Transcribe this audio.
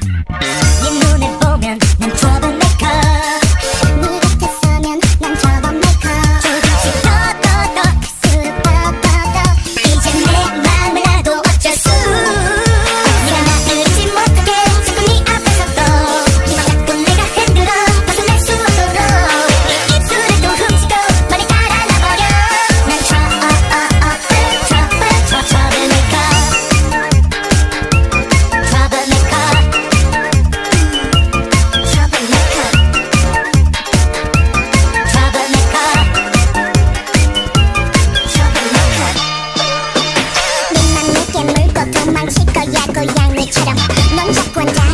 네 눈을 보면 난 troublemaker. 네 곁에 서면 난 troublemaker. 조금씩 더 갈수록 더 이제 내 맘을 나도 어쩔 수. 네가 나를 잊지 못하게 자꾸 네 앞에서도 네맘 자꾸 내가 흔들어 벗어날 수 없도록 네 입술을 또 훔치고 머리 따라 나버려. 난 troublemaker. troublemaker. 네맘 내게 물고 도망칠 거야 고양이처럼. 넌 자꾸 앉아